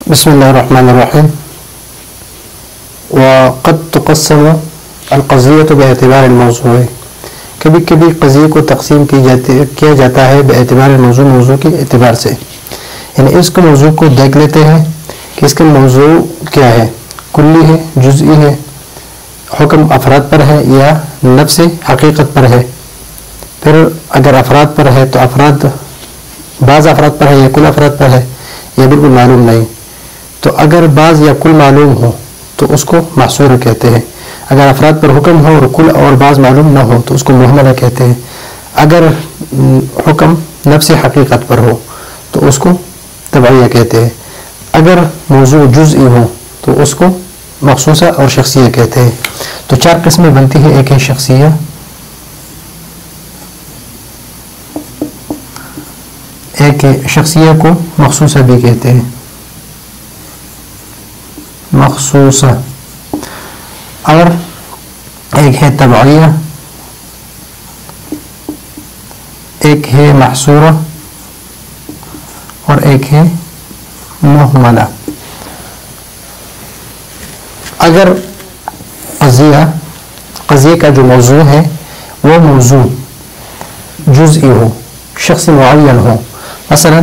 بسم الله الرحمن الرحيم. وقد تقسم القضية باعتبار الموضوع. کبھی کبھی قضیے کو تقسیم کیا جاتا ہے باعتبار موضوع کے اعتبار سے، یعنی اس کے موضوع کو دیکھ لیتے ہیں کہ اس کا موضوع کیا ہے، کلی ہے، جزئی ہے، حکم افراد پر ہے یا نفس حقیقت پر ہے. پھر اگر افراد پر ہے تو بعض افراد پر ہے یا کل افراد پر ہے یا بالکل معلوم نہیں. تو اگر بعض یا کل معلوم ہو تو اس کو محصور کہتے ہیں. اگر افراد پر حکم ہو اور کل اور بعض معلوم نہ ہو تو اس کو محملہ کہتے ہیں. اگر حکم نفس حقیقت پر ہو تو اس کو تبعیہ کہتے ہیں. اگر موضوع جزئی ہو تو اس کو مخصوصہ اور شخصیہ کہتے ہیں. تو چار قسمیں بنتی ہیں. ایک ہے شخصیہ، ایک شخصیہ کو مخصوصہ بھی کہتے ہیں، مخصوصہ، اور ایک ہے تبعیہ، ایک ہے محصورہ، اور ایک ہے محملہ. اگر قضیے کا جو موضوع ہے وہ موضوع جزئی ہو، شخص معین ہو، مثلا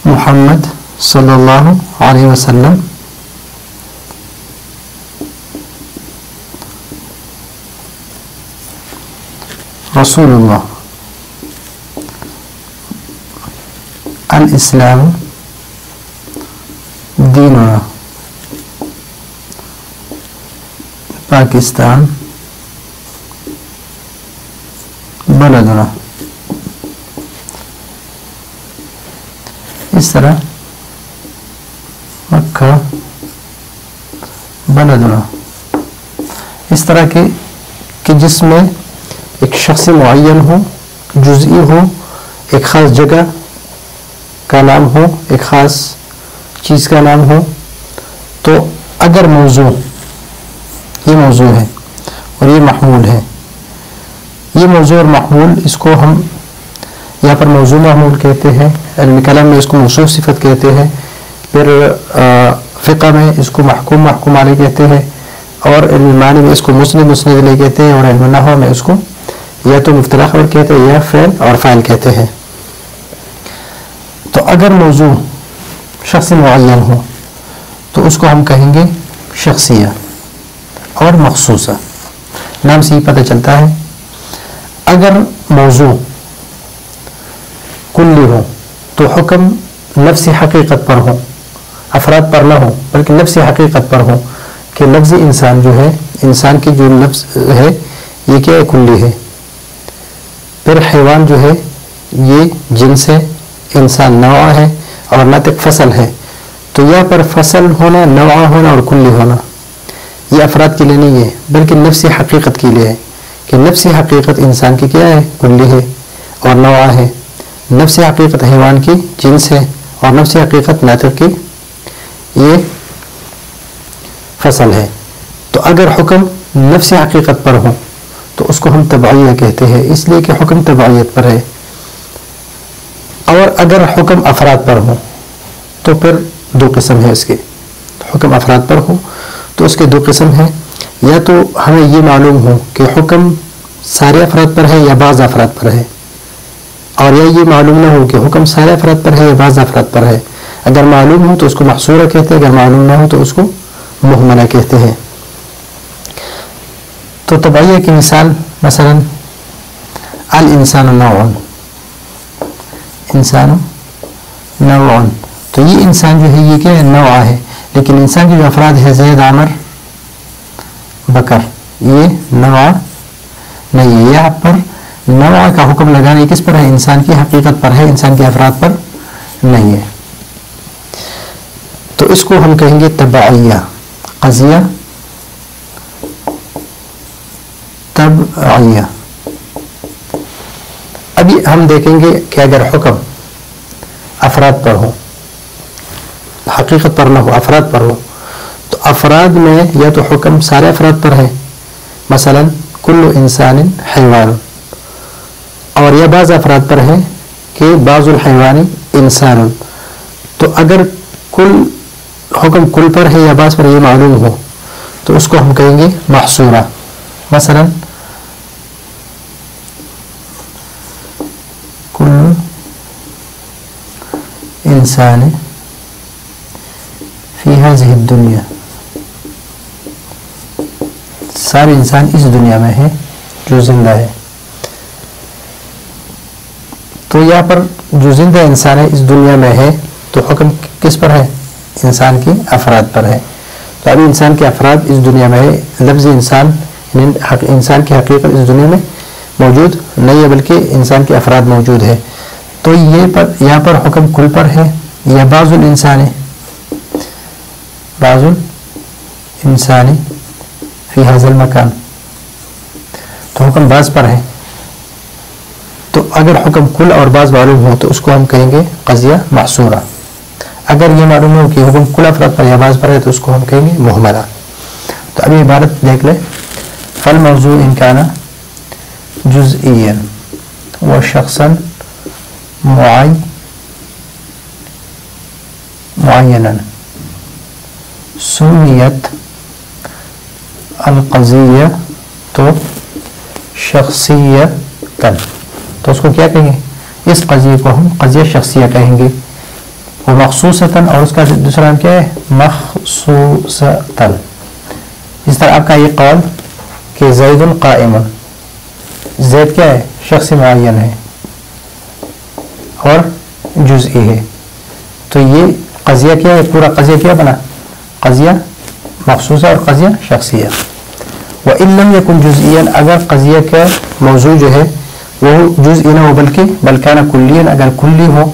محمد صلی اللہ علیہ وسلم رسول اللہ، الاسلام دیننا، پاکستان بلدنا. اس طرح مکہ بلدنا، اس طرح کہ جس میں ایک شخص معین ہو، جزئی ہو، ایک خاص جگہ کا نام ہو، ایک خاص چیز کا نام ہو. تو اگر یہ موضوع ہے اور یہ محمول ہے، یہ موضوع اور محمول، اس کو ہم یہاں پر موضوع محمول کہتے ہیں، علم کلام میں اس کو موصوف صفت کہتے ہیں، پھر فقہ میں اس کو محکوم علیہ کہتے ہیں، اور علم معنی میں اس کو مسند علیہ کہتے ہیں، اور علم نحو میں اس کو یا تو مبتدا خبر کہتے ہیں یا فعل اور فاعل کہتے ہیں. تو اگر موضوع شخص معین ہو تو اس کو ہم کہیں گے شخصیہ اور مخصوصہ. نام سے ہی پتہ چلتا ہے. اگر موضوع کلی ہو تو حکم نفس حقیقت پر ہو، افراد پر نہ ہو بلکہ نفس حقیقت پر ہو، کہ لفظ انسان جو ہے، انسان کی جو لفظ ہے یہ کیا ہے، کلی ہے. پھر حیوان جو ہے یہ جنس ہے، انسان نوع ہے، اور ناطق فصل ہے. تو یہاں پر فصل ہونا، نوع ہونا اور کلی ہونا یہ افراد کے لیے نہیں ہے بلکہ نفس حقیقت کے لیے ہے، کہ نفس حقیقت انسان کی کیا ہے، کلی ہے اور نوع ہے. نفس حقیقت حیوان کی جنس ہے، اور نفس حقیقت ناطق کی یہ فصل ہے. تو اگر حکم نفس حقیقت پر ہو تو اس کو ہم تبعیہ کہتے ہیں، اس لیے کہ حکم تبعیت پر ہے. اور اگر حکم افراد پر ہو تو پھر دو قسم ہے اس کے. حکم افراد پر ہو تو اس کے دو قسم ہیں. یا تو ہمیں یہ معلوم ہو کہ حکم سارے افراد پر ہے یا بعض افراد پر ہے، اور یا یہ معلوم نہ ہو کہ حکم سارے افراد پر ہے یا بعض افراد پر ہے. اگر معلوم ہو تو اس کو محصورہ کہتے ہیں، اگر معلوم نہ ہو تو اس کو محملہ کہتے ہیں. تو تبعیہ کی مثال مثلا الانسان نوع، انسان نوع. تو یہ انسان جو ہے یہ کیا ہے، نوع ہے، لیکن انسان کے جو افراد ہے زید، عامر، بکر، یہ نوع نہیں ہے. یہاں پر نوع کا حکم لگانے کس پر ہے، انسان کی حقیقت پر ہے، انسان کے افراد پر نہیں ہے. تو اس کو ہم کہیں گے تبعیہ، قضیہ تبعیہ. ابھی ہم دیکھیں گے کہ اگر حکم افراد پر ہو، حقیقت پر نہ ہو، افراد پر ہو، تو افراد میں یا تو حکم سارے افراد پر ہے، مثلا کل انسان حیوان، اور یا بعض افراد پر ہے کہ بعض الحیوان انسان. تو اگر کل حکم کل پر ہے یا بعض پر یہ معلوم ہو تو اس کو ہم کہیں گے محصورہ. مثلا کل انسان فی ہذہ الدنیا، سارے انسان اس دنیا میں ہے جو زندہ ہے. تو یہاں پر جو زندہ انسان ہے اس دنیا میں ہے تو حکم کس پر ہے؟ انسان کی افراد پر ہے. تو ابھی انسان کے افراد اس دنیا میں ہے. لفظ انسان انسان کی حقیقت اس دنیا میں موجود نہیں ہے بلکہ انسان کے افراد موجود ہے. تو یہاں پر حکم کل پر ہے یا بعض الانسان ہے؟ بعض الانسان فی ھذا المکان، تو حکم بعض پر ہے. تو اگر حکم کل اور بعض معلوم ہو تو اس کو ہم کہیں گے قضیہ محصورہ. اگر یہ معلوم ہو کہ حکم کل افراد پر یا بعض پر ہے تو اس کو ہم کہیں گے مہملہ. تو ابھی عبارت دیکھ لیں. فالموضوع ان کان جزئیا وشخصا معینا سمیت القضیہ تو شخصیتا، تو اس کو کیا کہیں گے؟ اس قضیے کو ہم قضیہ شخصیہ کہیں گے. وہ مخصوصتاً، اور اس کا دوسرا نام کیا ہے؟ مخصوصتاً. اس طرح آپ کا یہ قول کہ زید قائم، زید کیا ہے؟ شخص معین ہے اور جزئی ہے. تو یہ قضیہ کیا ہے؟ پورا قضیہ کیا بنا؟ قضیہ مخصوصہ اور قضیہ شخصیہ. وَإِن لَمْ يَكُنْ جُزْئِيًا، اگر قضیہ کا موضوع جو ہے وہ جزئی نہ ہو بلکہ کان کلیاً، اگر کلی ہو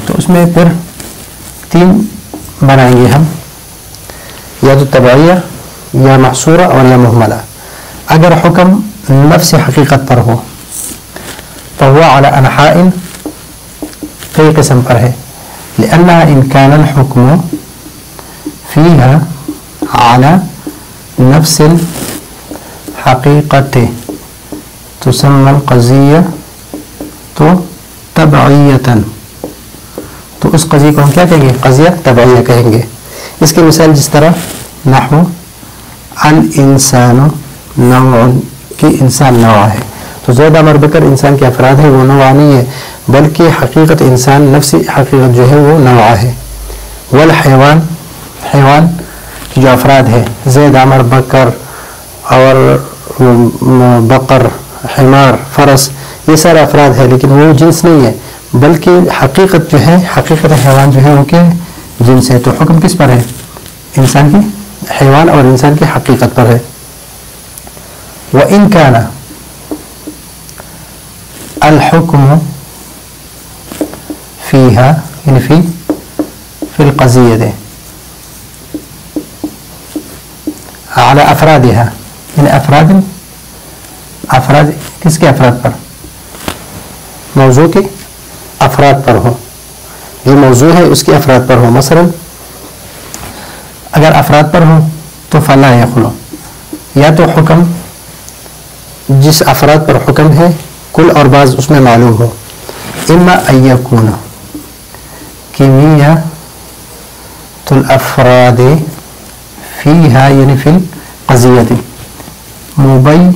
تو اس میں پھر تین بنائیں گے ہم، یا تو تبعیہ یا محصورہ اور یا مہملہ. اگر حکم نفس حقیقت پر ہو فهو على انحاء، کئی قسم پر ہے. لأنها إن كان الحكم فيها على نفس الحقيقة تسمى القضية تبعية. تو اس قضیے کو ہم کیا کہیں گے؟ قضیہ تبعیہ کہیں گے. اس کی مثال جس طرح نحو الانسان نوع، کی انسان نوع ہے. تو زید عمر بکر انسان کے افراد ہیں، وہ نوع نہیں ہے بلکہ حقیقت انسان نفسی حقیقت جو ہے وہ نوع ہے. والحیوان، حیوان کی جو افراد ہے زید عمر بکر اور بقر حمار فرس، یہ سارے افراد ہے لیکن وہ جنس نہیں ہے بلکہ حقیقت جو ہے، حقیقت حیوان جو ہے وہ کیا ہے؟ جنس ہے. تو حکم کس پر ہے؟ انسان کی حیوان اور انسان کی حقیقت پر ہے. وَإِن كَانَ الحكم فيها، یعنی في القضية على افرادها، یعنی افراد کس کے افراد پر؟ موضوع کے افراد پر ہو. جو موضوع ہے اس کے افراد پر ہو. مثلا اگر افراد پر ہو تو فلا یخلو، یا تو حکم جس افراد پر حکم ہے کل اور بعض اس میں معلوم ہو. اما ان یکون کمیۃ الافراد فیہا، یعنی فی القضیۃ مبینا،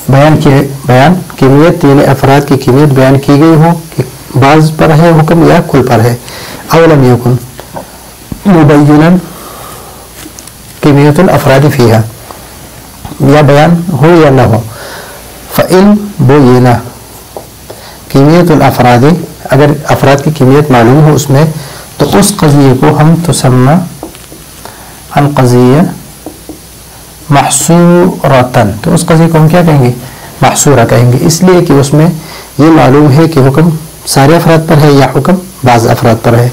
بیان کمیت یعنی افراد کی کمیت بیان کی گئی ہو کہ بعض پر ہے حکم یا کل پر ہے. او لم یکن مبینا کمیت الافراد فیہا، یا بیان ہو یا نہ ہو. فَإِن بُيِّنَ کمیت الافراد، اگر افراد کی کمیت معلوم ہو اس میں تو اس قضیے کو ہم تسمى القضیہ محصورتاً، تو اس قضیے کو ہم کیا کہیں گے؟ محصورہ کہیں گے. اس لیے کہ اس میں یہ معلوم ہے کہ حکم سارے افراد پر ہے یا حکم بعض افراد پر ہے.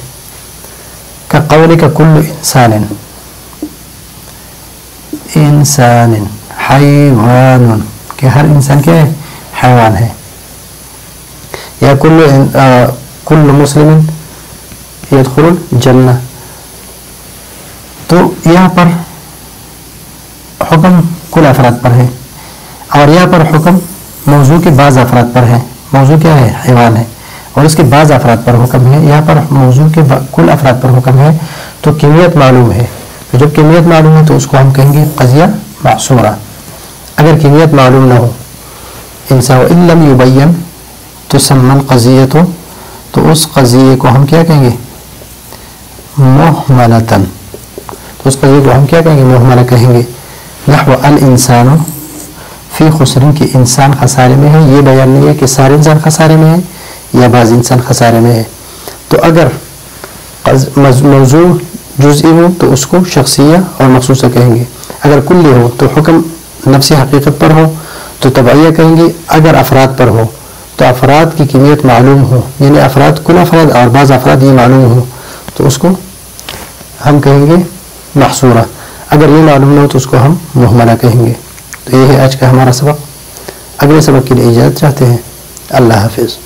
كقولك كل انسان حیوان، کہ ہر انسان کیا ہے؟ حیوان ہے. یا کل مسلم يدخل الجنہ. تو یہاں پر حکم کل افراد پر ہے اور یہاں پر حکم موضوع کے بعض افراد پر ہے. موضوع کیا ہے؟ حیوان ہے. اور اس کے بعض افراد پر حکم ہے. یہاں پر موضوع کے کل افراد پر حکم ہے تو کمیت معلوم ہے. تو جب کمیت معلوم ہے تو اس کو ہم کہیں گے قضیہ محصورہ. اگر کمیت معلوم نہ ہو انسان ان لم یبین تسمى القضیۃ تو اس قضیے کو ہم کیا کہیں گے محملۃ. تو اس قضیے کو ہم کیا کہیں گے محملہ کہیں گے. نحو الانسان فی خسر کہ انسان خسارے میں ہے. یہ بیان نہیں ہے کہ سارے انسان خسارے میں ہے یا بعض انسان خسارے میں ہے. تو اگر موضوع جزئی ہو تو اس کو شخصیہ اور مخصوصہ کہیں گے. اگر کلی ہو تو حکم نفس حقیقت پر ہو تو تبعیہ کہیں گے. اگر افراد پر ہو تو افراد کی کمیت معلوم ہو یعنی افراد کل افراد اور بعض افراد یہ معلوم ہو تو اس کو ہم کہیں گے محصورہ. اگر یہ معلوم نہ ہو تو اس کو ہم محملہ کہیں گے. تو یہ ہے آج کا ہمارا سبق. اگلے سبق کے لیے اجازت چاہتے ہیں. اللہ حافظ.